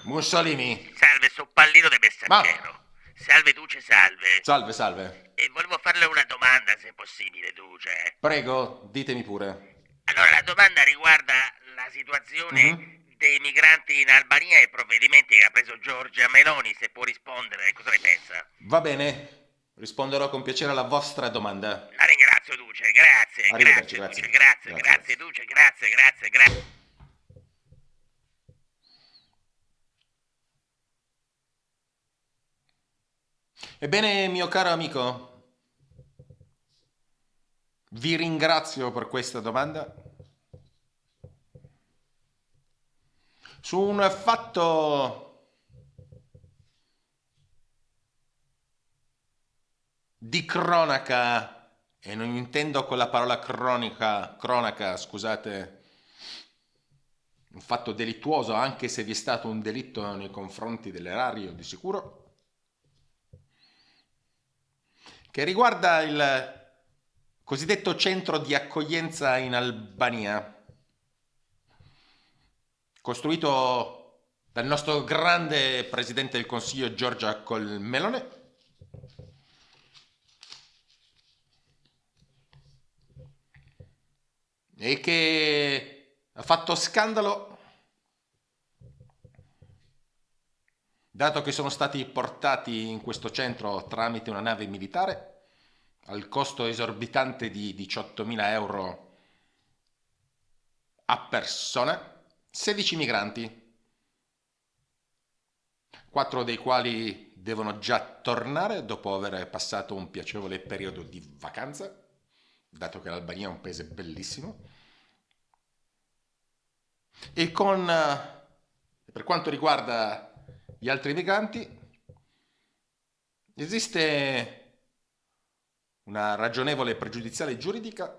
Mussolini. Salve, sono Pallino de Ma Messaggero. Salve Duce, salve. salve, salve. E volevo farle una domanda, se è possibile, Duce. Prego, ditemi pure. Allora, la domanda riguarda la situazione Mhm. dei migranti in Albania e i provvedimenti che ha preso Giorgia Meloni, se può rispondere, cosa ne pensa? Va bene, risponderò con piacere alla vostra domanda. La ringrazio, Duce, grazie, Arrivederci, grazie, Duce, grazie. grazie, Grazie, grazie, grazie. Duce, grazie, grazie, grazie. Ebbene, mio caro amico, vi ringrazio per questa domanda. Su un fatto di cronaca, e non intendo con la parola cronaca, scusate, un fatto delittuoso, anche se vi è stato un delitto nei confronti dell'erario di sicuro, che riguarda il cosiddetto centro di accoglienza in Albania, costruito dal nostro grande presidente del Consiglio Giorgia Melone, e che ha fatto scandalo dato che sono stati portati in questo centro tramite una nave militare al costo esorbitante di 18.000 euro a persona, 16 migranti, 4 dei quali devono già tornare dopo aver passato un piacevole periodo di vacanza, dato che l'Albania è un paese bellissimo. E per quanto riguarda gli altri migranti, esiste una ragionevole pregiudiziale giuridica,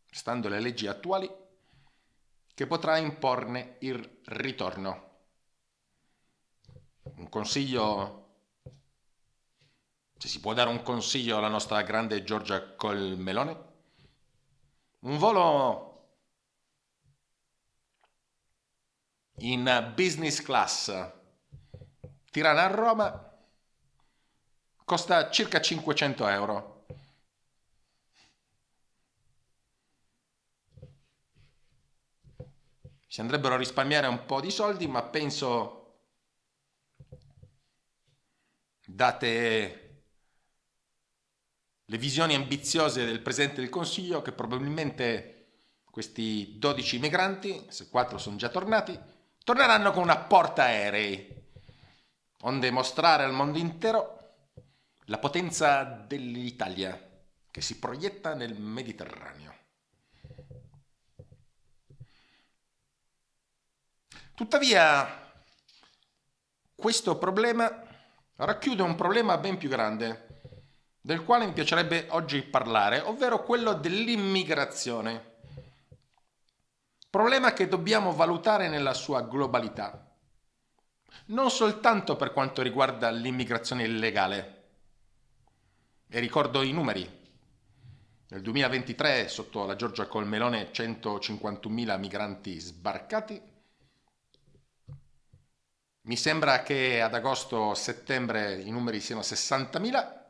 stando alle leggi attuali, che potrà imporne il ritorno. Un consiglio, se si può dare un consiglio alla nostra grande Giorgia Melone, un volo in business class Tirana a Roma costa circa 500 euro. Si andrebbero a risparmiare un po' di soldi, ma penso, date le visioni ambiziose del Presidente del Consiglio, che probabilmente questi 12 migranti, se 4 sono già tornati, torneranno con una portaerei, onde mostrare al mondo intero la potenza dell'Italia che si proietta nel Mediterraneo. Tuttavia, questo problema racchiude un problema ben più grande, del quale mi piacerebbe oggi parlare, ovvero quello dell'immigrazione. Problema che dobbiamo valutare nella sua globalità, non soltanto per quanto riguarda l'immigrazione illegale. E ricordo i numeri. Nel 2023, sotto la Giorgia Meloni, 151.000 migranti sbarcati. Mi sembra che ad agosto-settembre i numeri siano 60.000.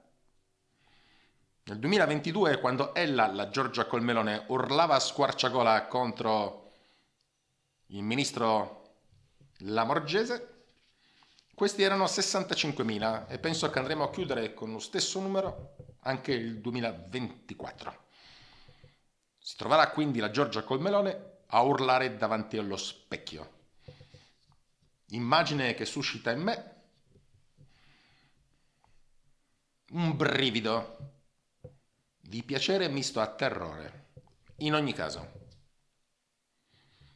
Nel 2022, quando ella, la Giorgia Meloni, urlava a squarciagola contro il ministro Lamorgese, questi erano 65.000 e penso che andremo a chiudere con lo stesso numero anche il 2024. Si troverà quindi la Giorgia Melone a urlare davanti allo specchio. Immagine che suscita in me un brivido di piacere misto a terrore. In ogni caso,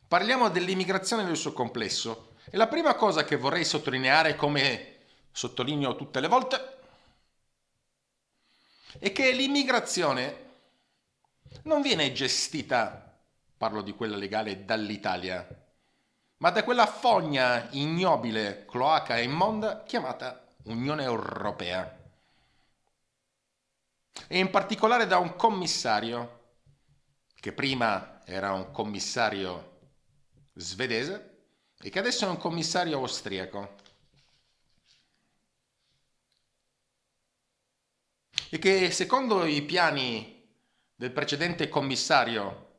parliamo dell'immigrazione nel suo complesso e la prima cosa che vorrei sottolineare, come sottolineo tutte le volte, è che l'immigrazione non viene gestita, parlo di quella legale, dall'Italia, ma da quella fogna ignobile, cloaca e immonda chiamata Unione Europea. E in particolare da un commissario, che prima era un commissario svedese, e che adesso è un commissario austriaco, e che secondo i piani del precedente commissario,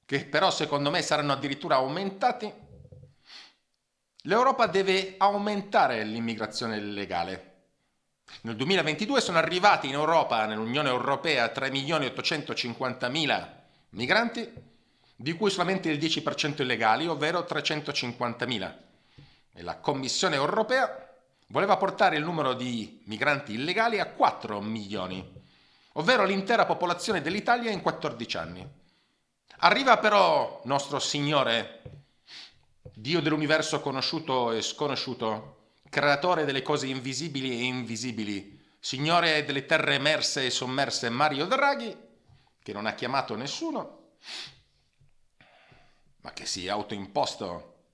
che però secondo me saranno addirittura aumentati, l'Europa deve aumentare l'immigrazione illegale. Nel 2022 sono arrivati in Europa, nell'Unione Europea, 3.850.000 migranti, di cui solamente il 10% illegali, ovvero 350.000. E la Commissione Europea voleva portare il numero di migranti illegali a 4 milioni, ovvero l'intera popolazione dell'Italia in 14 anni. Arriva però nostro Signore, Dio dell'universo conosciuto e sconosciuto, creatore delle cose invisibili e invisibili, Signore delle terre emerse e sommerse, Mario Draghi, che non ha chiamato nessuno, ma che si è autoimposto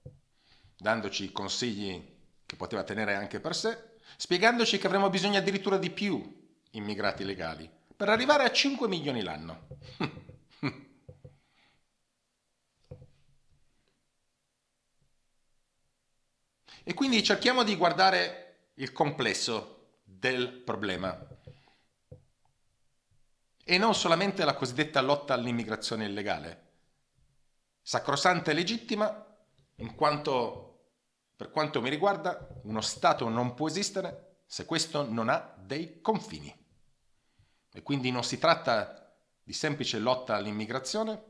dandoci consigli che poteva tenere anche per sé, spiegandoci che avremo bisogno addirittura di più immigrati legali, per arrivare a 5 milioni l'anno. E quindi cerchiamo di guardare il complesso del problema e non solamente la cosiddetta lotta all'immigrazione illegale, sacrosanta e legittima, in quanto, per quanto mi riguarda, uno Stato non può esistere se questo non ha dei confini. E quindi non si tratta di semplice lotta all'immigrazione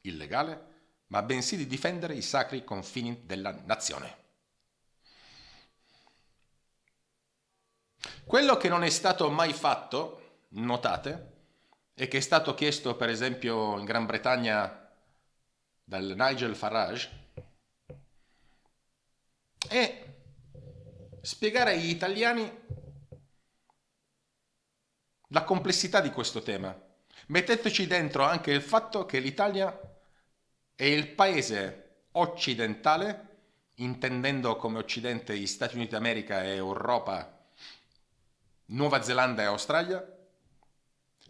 illegale, ma bensì di difendere i sacri confini della nazione. Quello che non è stato mai fatto, notate, e che è stato chiesto per esempio in Gran Bretagna dal Nigel Farage, è spiegare agli italiani la complessità di questo tema. Metteteci dentro anche il fatto che l'Italia è il paese occidentale, intendendo come Occidente gli Stati Uniti d'America e Europa, Nuova Zelanda e Australia,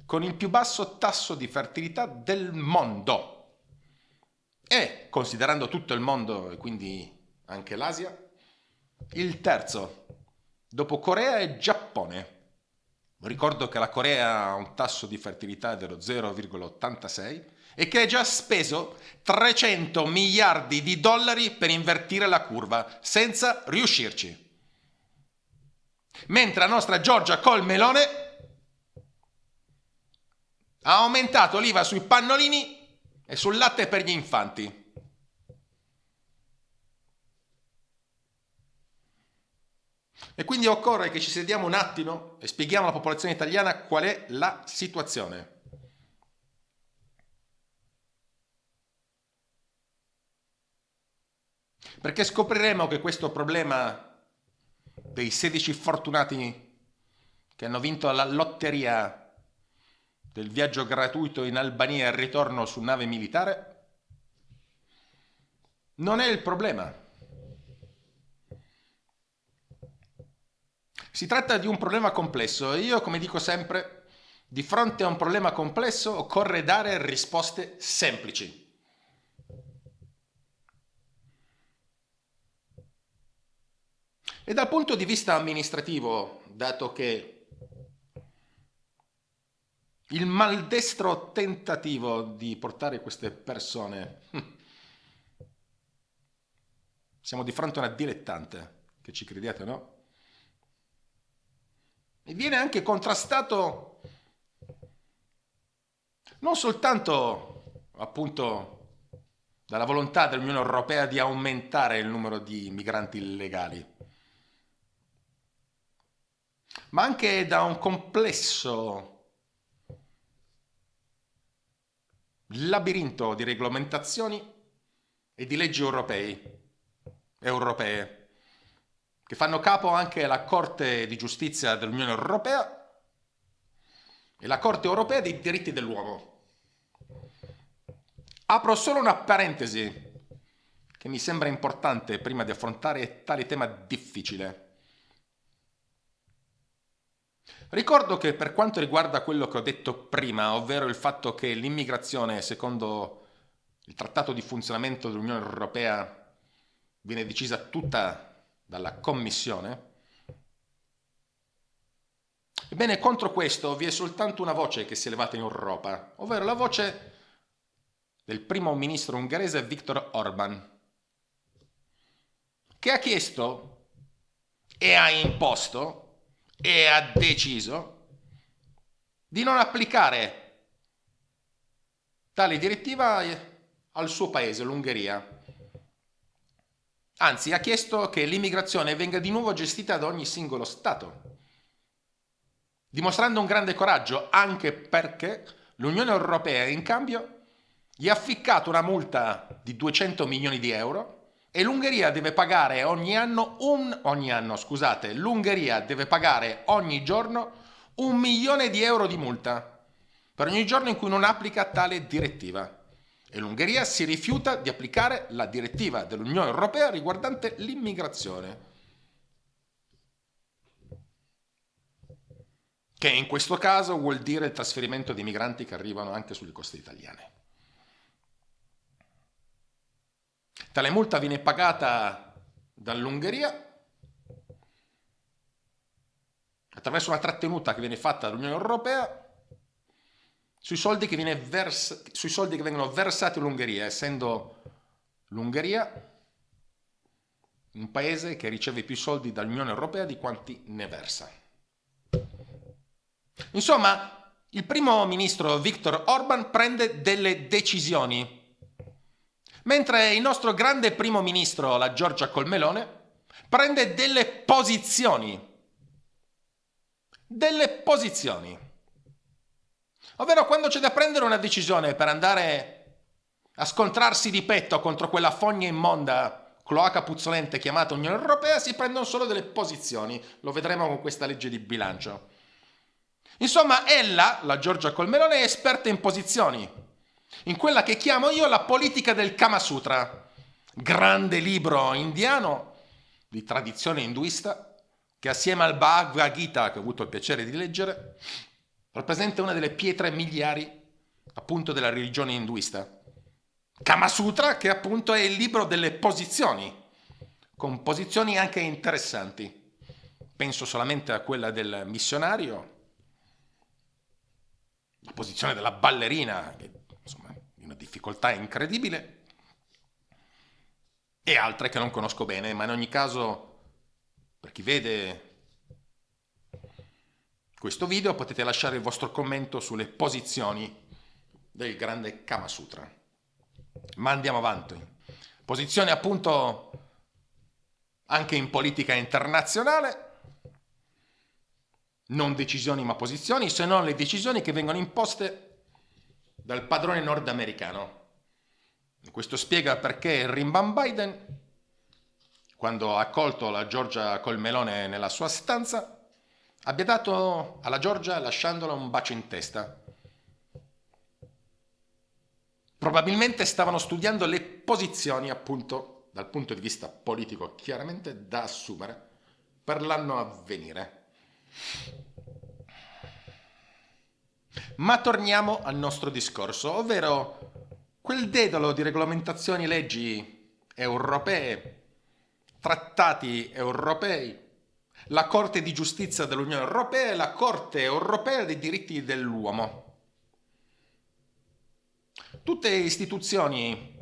con il più basso tasso di fertilità del mondo. E, considerando tutto il mondo e quindi anche l'Asia, il terzo, dopo Corea e Giappone. Ricordo che la Corea ha un tasso di fertilità dello 0,86 e che ha già speso 300 miliardi di dollari per invertire la curva, senza riuscirci. Mentre la nostra Giorgia col melone ha aumentato l'IVA sui pannolini e sul latte per gli infanti. E quindi occorre che ci sediamo un attimo e spieghiamo alla popolazione italiana qual è la situazione. Perché scopriremo che questo problema dei 16 fortunati che hanno vinto la lotteria del viaggio gratuito in Albania e il ritorno su nave militare non è il problema. Si tratta di un problema complesso e io, come dico sempre, di fronte a un problema complesso occorre dare risposte semplici. E dal punto di vista amministrativo, dato che il maldestro tentativo di portare queste persone, siamo di fronte a una dilettante, che ci crediate o no? E viene anche contrastato non soltanto appunto dalla volontà dell'Unione Europea di aumentare il numero di migranti illegali, ma anche da un complesso labirinto di regolamentazioni e di leggi europee, che fanno capo anche alla Corte di Giustizia dell'Unione Europea e la Corte Europea dei Diritti dell'Uomo. Apro solo una parentesi che mi sembra importante prima di affrontare tale tema difficile. Ricordo che per quanto riguarda quello che ho detto prima, ovvero il fatto che l'immigrazione, secondo il Trattato di funzionamento dell'Unione Europea, viene decisa tutta dalla Commissione. Ebbene, contro questo vi è soltanto una voce che si è levata in Europa, ovvero la voce del primo ministro ungherese Viktor Orban, che ha chiesto e ha imposto e ha deciso di non applicare tale direttiva al suo paese, l'Ungheria. Anzi, ha chiesto che l'immigrazione venga di nuovo gestita da ogni singolo Stato, dimostrando un grande coraggio, anche perché l'Unione Europea in cambio gli ha ficcato una multa di 200 milioni di euro e l'Ungheria deve pagare l'Ungheria deve pagare ogni giorno 1 milione di euro di multa per ogni giorno in cui non applica tale direttiva. E l'Ungheria si rifiuta di applicare la direttiva dell'Unione Europea riguardante l'immigrazione, che in questo caso vuol dire il trasferimento di migranti che arrivano anche sulle coste italiane. Tale multa viene pagata dall'Ungheria attraverso una trattenuta che viene fatta dall'Unione Europea sui soldi che vengono versati all'Ungheria, essendo l'Ungheria un paese che riceve più soldi dall'Unione Europea di quanti ne versa. Insomma, il primo ministro Viktor Orban prende delle decisioni, mentre il nostro grande primo ministro, la Giorgia Colmelone, prende delle posizioni. Ovvero, quando c'è da prendere una decisione per andare a scontrarsi di petto contro quella fogna immonda, cloaca puzzolente chiamata Unione Europea, si prendono solo delle posizioni. Lo vedremo con questa legge di bilancio. Insomma, ella, la Giorgia Colmelone, è esperta in posizioni, in quella che chiamo io la politica del Kama Sutra, grande libro indiano di tradizione induista che assieme al Bhagavad Gita, che ho avuto il piacere di leggere, rappresenta una delle pietre miliari appunto della religione induista. Kama Sutra, che appunto è il libro delle posizioni, con posizioni anche interessanti. Penso solamente a quella del missionario, la posizione della ballerina, che insomma di una difficoltà incredibile, e altre che non conosco bene, ma in ogni caso, per chi vede questo video potete lasciare il vostro commento sulle posizioni del grande Kama Sutra. Ma andiamo avanti. Posizioni appunto anche in politica internazionale, non decisioni ma posizioni, se non le decisioni che vengono imposte dal padrone nordamericano. Questo spiega perché Rimban Biden, quando ha accolto la Giorgia Colmelone nella sua stanza, abbia dato alla Giorgia lasciandola un bacio in testa. Probabilmente stavano studiando le posizioni, appunto, dal punto di vista politico, chiaramente da assumere per l'anno a venire. Ma torniamo al nostro discorso, ovvero quel dedalo di regolamentazioni e leggi europee, trattati europei, la Corte di Giustizia dell'Unione Europea e la Corte Europea dei Diritti dell'Uomo. Tutte istituzioni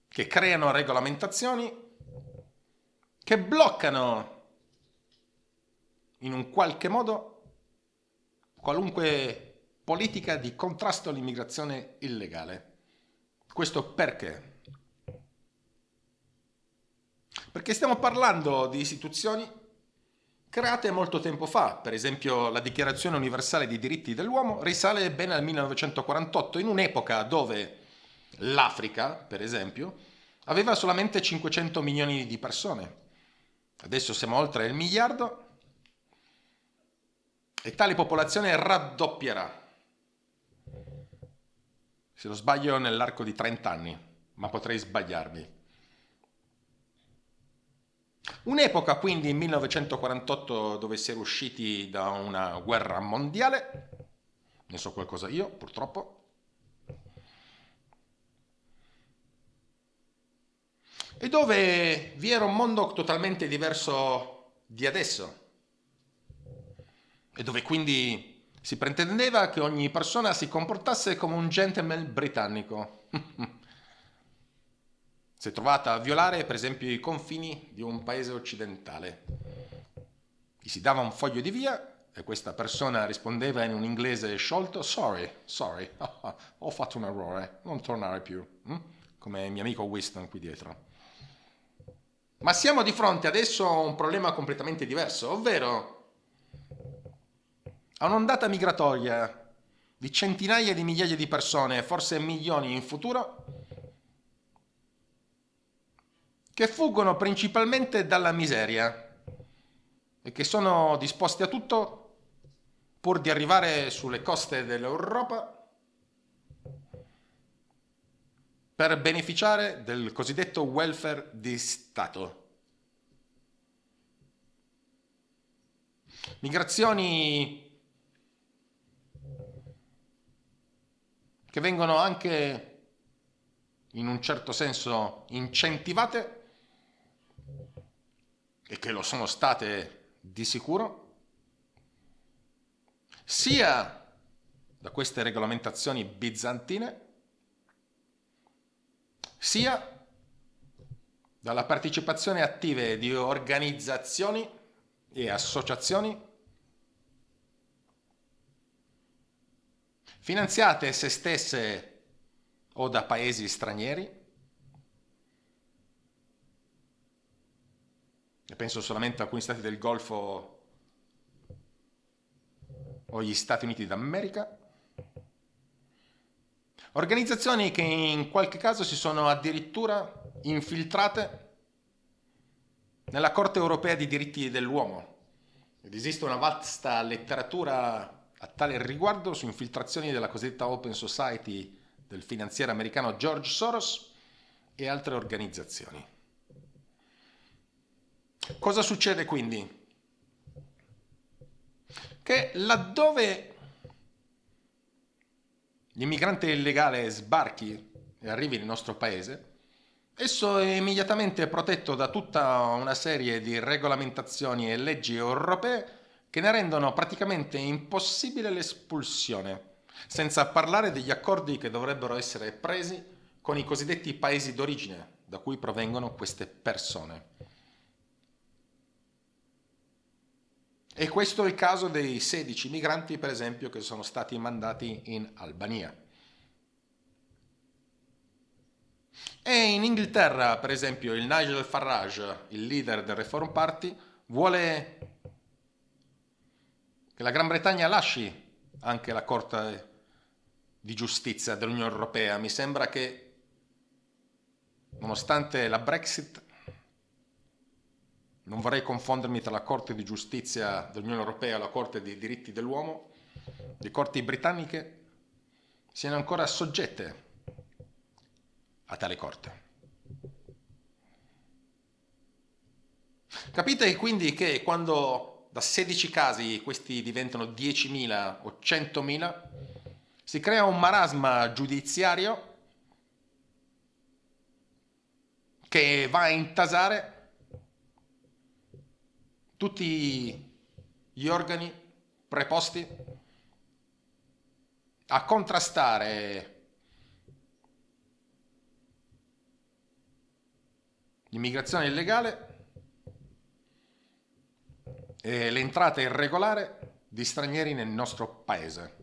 che creano regolamentazioni che bloccano in un qualche modo qualunque politica di contrasto all'immigrazione illegale. Questo perché? Perché stiamo parlando di istituzioni create molto tempo fa. Per esempio, la Dichiarazione Universale dei Diritti dell'Uomo risale bene al 1948, in un'epoca dove l'Africa, per esempio, aveva solamente 500 milioni di persone. Adesso siamo oltre il miliardo e tale popolazione raddoppierà. Se non sbaglio nell'arco di 30 anni, ma potrei sbagliarmi. Un'epoca quindi, in 1948, dove si era usciti da una guerra mondiale, ne so qualcosa io purtroppo, e dove vi era un mondo totalmente diverso di adesso, e dove quindi si pretendeva che ogni persona si comportasse come un gentleman britannico. Si è trovata a violare, per esempio, i confini di un paese occidentale. Gli si dava un foglio di via e questa persona rispondeva in un inglese sciolto: sorry, sorry, ho fatto un errore, non tornare più. Come il mio amico Winston qui dietro. Ma siamo di fronte adesso a un problema completamente diverso, ovvero a un'ondata migratoria di centinaia di migliaia di persone, forse milioni in futuro, che fuggono principalmente dalla miseria e che sono disposti a tutto pur di arrivare sulle coste dell'Europa per beneficiare del cosiddetto welfare di Stato. Migrazioni che vengono anche in un certo senso incentivate e che lo sono state di sicuro, sia da queste regolamentazioni bizantine, sia dalla partecipazione attiva di organizzazioni e associazioni finanziate se stesse o da paesi stranieri, e penso solamente a alcuni stati del Golfo o gli Stati Uniti d'America, organizzazioni che in qualche caso si sono addirittura infiltrate nella Corte europea dei diritti dell'uomo. Ed esiste una vasta letteratura a tale riguardo su infiltrazioni della cosiddetta Open Society del finanziere americano George Soros e altre organizzazioni. Cosa succede quindi? Che laddove l'immigrante illegale sbarchi e arrivi nel nostro paese, esso è immediatamente protetto da tutta una serie di regolamentazioni e leggi europee che ne rendono praticamente impossibile l'espulsione, senza parlare degli accordi che dovrebbero essere presi con i cosiddetti paesi d'origine da cui provengono queste persone. E questo è il caso dei 16 migranti, per esempio, che sono stati mandati in Albania. E in Inghilterra, per esempio, il Nigel Farage, il leader del Reform Party, vuole che la Gran Bretagna lasci anche la Corte di Giustizia dell'Unione Europea. Mi sembra che, nonostante la Brexit, non vorrei confondermi tra la Corte di Giustizia dell'Unione Europea e la Corte dei diritti dell'uomo, le corti britanniche siano ancora soggette a tale corte. Capite quindi che quando da 16 casi questi diventano 10.000 o 100.000, si crea un marasma giudiziario che va a intasare tutti gli organi preposti a contrastare l'immigrazione illegale e l'entrata irregolare di stranieri nel nostro paese.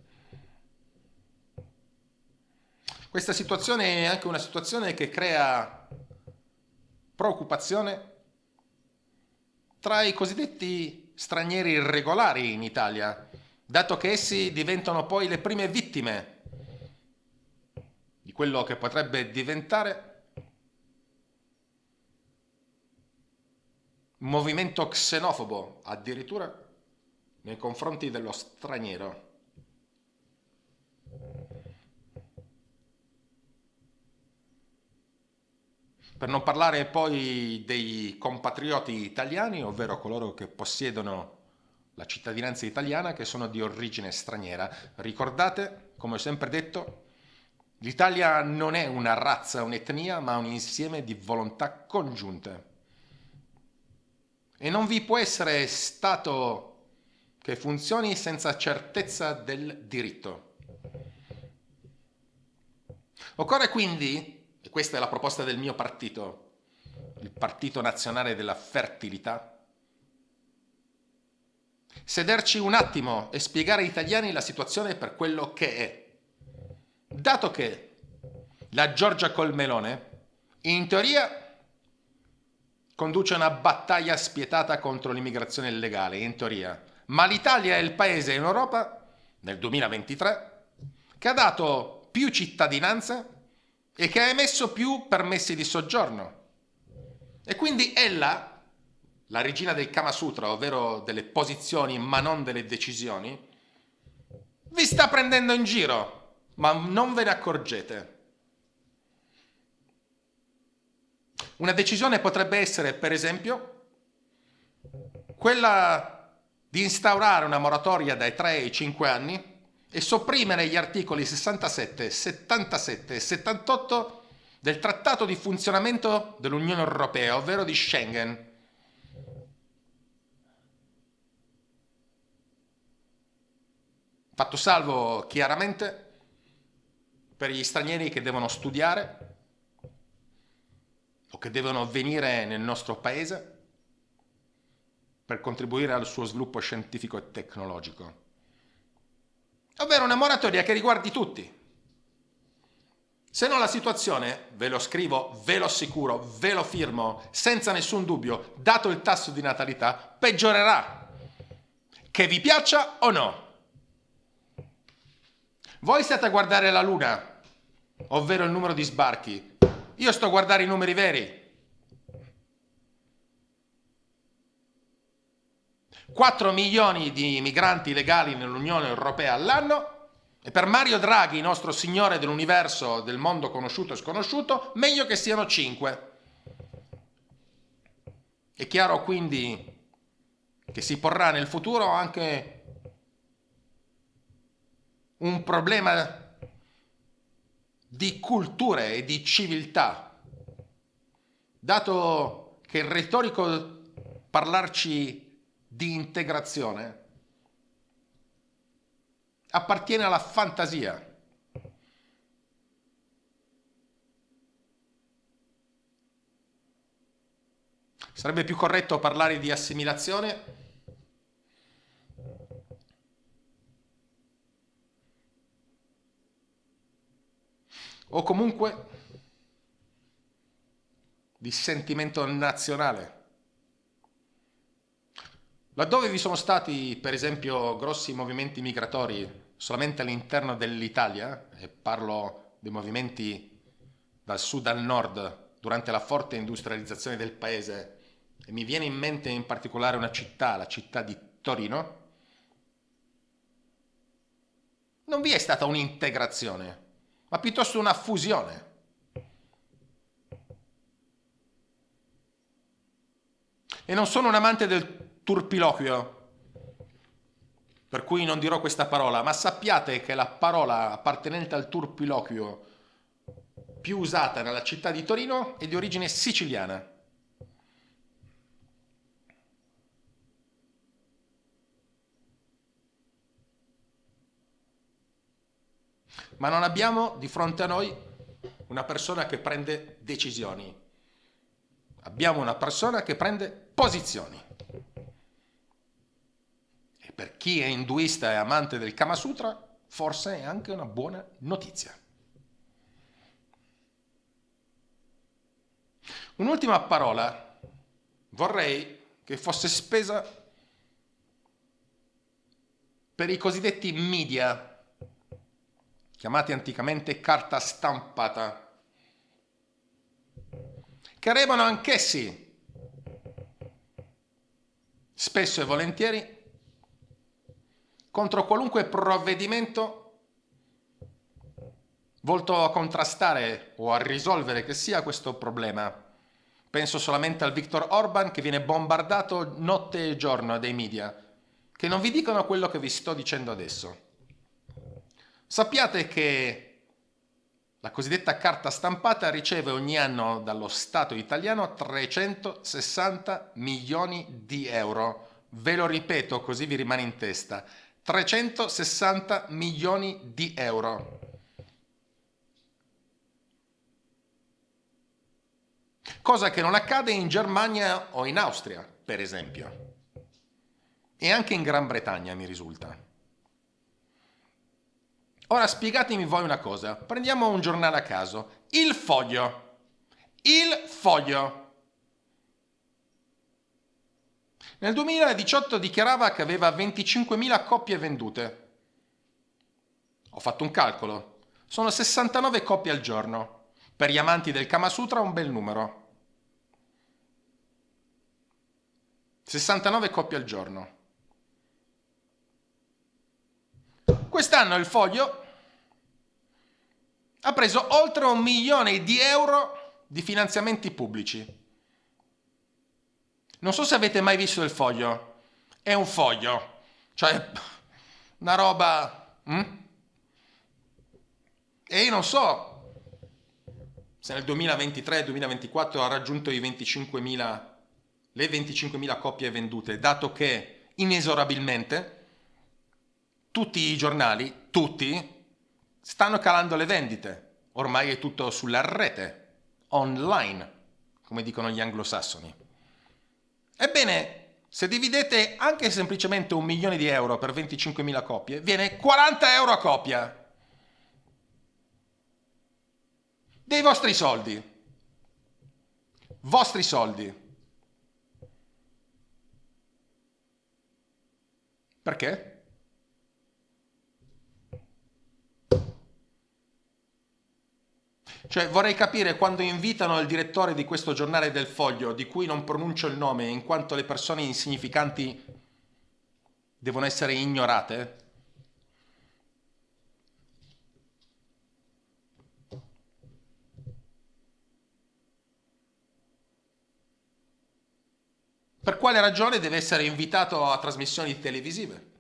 Questa situazione è anche una situazione che crea preoccupazione tra i cosiddetti stranieri irregolari in Italia, dato che essi diventano poi le prime vittime di quello che potrebbe diventare un movimento xenofobo, addirittura nei confronti dello straniero. Per non parlare poi dei compatrioti italiani, ovvero coloro che possiedono la cittadinanza italiana che sono di origine straniera. Ricordate, come ho sempre detto, L'Italia non è una razza, un'etnia, ma un insieme di volontà congiunte. E non vi può essere Stato che funzioni senza certezza del diritto. Occorre quindi, e questa è la proposta del mio partito, il Partito Nazionale della Fertilità, sederci un attimo e spiegare agli italiani la situazione per quello che è. Dato che la Giorgia Colmelone, in teoria, conduce una battaglia spietata contro l'immigrazione illegale, in teoria, ma l'Italia è il paese in Europa, nel 2023, che ha dato più cittadinanze e che ha emesso più permessi di soggiorno. E quindi ella, la regina del Kama Sutra, ovvero delle posizioni ma non delle decisioni, vi sta prendendo in giro, ma non ve ne accorgete. Una decisione potrebbe essere, per esempio, quella di instaurare una moratoria dai 3 ai 5 anni e sopprimere gli articoli 67, 77 e 78 del Trattato di funzionamento dell'Unione Europea, ovvero di Schengen. Fatto salvo chiaramente per gli stranieri che devono studiare o che devono venire nel nostro paese per contribuire al suo sviluppo scientifico e tecnologico. Ovvero una moratoria che riguardi tutti. Se no la situazione, ve lo scrivo, ve lo assicuro, ve lo firmo, senza nessun dubbio, dato il tasso di natalità, peggiorerà. Che vi piaccia o no. Voi state a guardare la Luna, ovvero il numero di sbarchi. Io sto a guardare i numeri veri. 4 milioni di migranti legali nell'Unione Europea all'anno e per Mario Draghi, nostro signore dell'universo, del mondo conosciuto e sconosciuto, meglio che siano 5. È chiaro quindi che si porrà nel futuro anche un problema di culture e di civiltà, dato che il retorico parlarci di integrazione appartiene alla fantasia. Sarebbe più corretto parlare di assimilazione o comunque di sentimento nazionale. Laddove vi sono stati, per esempio, grossi movimenti migratori solamente all'interno dell'Italia, e parlo dei movimenti dal sud al nord durante la forte industrializzazione del paese, e mi viene in mente in particolare una città, la città di Torino, non vi è stata un'integrazione, ma piuttosto una fusione. E non sono un amante del turpiloquio, per cui non dirò questa parola, ma sappiate che la parola appartenente al turpiloquio più usata nella città di Torino è di origine siciliana. Ma non abbiamo di fronte a noi una persona che prende decisioni. Abbiamo una persona che prende posizioni. E per chi è induista e amante del Kama Sutra, forse è anche una buona notizia. Un'ultima parola vorrei che fosse spesa per i cosiddetti media, chiamati anticamente carta stampata, che remano anch'essi, spesso e volentieri, contro qualunque provvedimento volto a contrastare o a risolvere che sia questo problema. Penso solamente al Viktor Orban che viene bombardato notte e giorno dai media, che non vi dicono quello che vi sto dicendo adesso. Sappiate che La cosiddetta carta stampata riceve ogni anno dallo Stato italiano 360 milioni di euro. Ve lo ripeto così vi rimane in testa. 360 milioni di euro. Cosa che non accade in Germania o in Austria, per esempio. E anche in Gran Bretagna, mi risulta. Ora spiegatemi voi una cosa. Prendiamo un giornale a caso. Il Foglio. Il Foglio. Nel 2018 dichiarava che aveva 25.000 copie vendute. Ho fatto un calcolo. Sono 69 copie al giorno. Per gli amanti del Kama Sutra un bel numero. 69 copie al giorno. Quest'anno il Foglio ha preso oltre 1 milione di euro di finanziamenti pubblici. Non so se avete mai visto il Foglio. È un foglio, cioè una roba... E io non so se nel 2023-2024 ha raggiunto le 25.000 copie vendute, dato che inesorabilmente tutti i giornali, tutti, stanno calando le vendite. Ormai è tutto sulla rete, online, come dicono gli anglosassoni. Ebbene, se dividete anche semplicemente 1 milione di euro per 25.000 copie, viene 40 euro a copia. Dei vostri soldi. Vostri soldi. Perché? Cioè vorrei capire quando invitano il direttore di questo giornale del Foglio, di cui non pronuncio il nome in quanto le persone insignificanti devono essere ignorate. Per quale ragione deve essere invitato a trasmissioni televisive?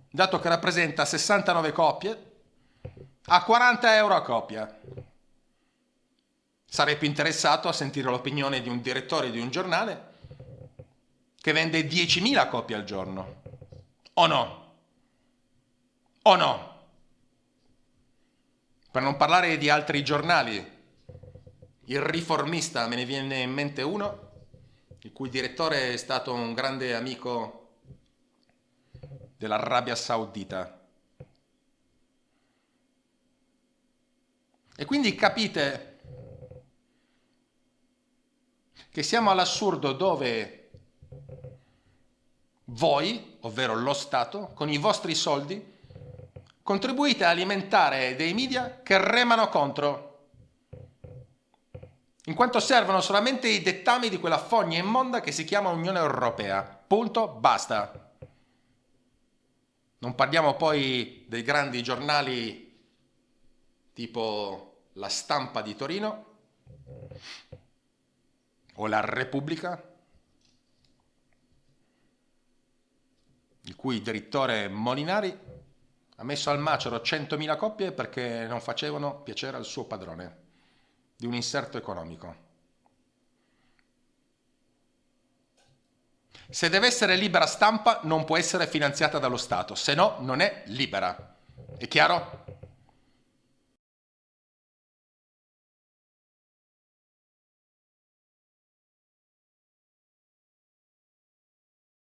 Dato che rappresenta 69 coppie, a 40 euro a coppia. Sarei più interessato a sentire l'opinione di un direttore di un giornale che vende 10.000 copie al giorno. O no? O no? Per non parlare di altri giornali. Il Riformista, me ne viene in mente uno, il cui direttore è stato un grande amico dell'Arabia Saudita. E quindi capite che siamo all'assurdo dove voi, ovvero lo Stato, con i vostri soldi, contribuite a alimentare dei media che remano contro, in quanto servono solamente i dettami di quella fogna immonda che si chiama Unione Europea. Punto, basta. Non parliamo poi dei grandi giornali tipo La Stampa di Torino o La Repubblica, il cui direttore Molinari ha messo al macero 100.000 copie perché non facevano piacere al suo padrone di un inserto economico. Se deve essere libera stampa non può essere finanziata dallo Stato, se no non è libera. È chiaro?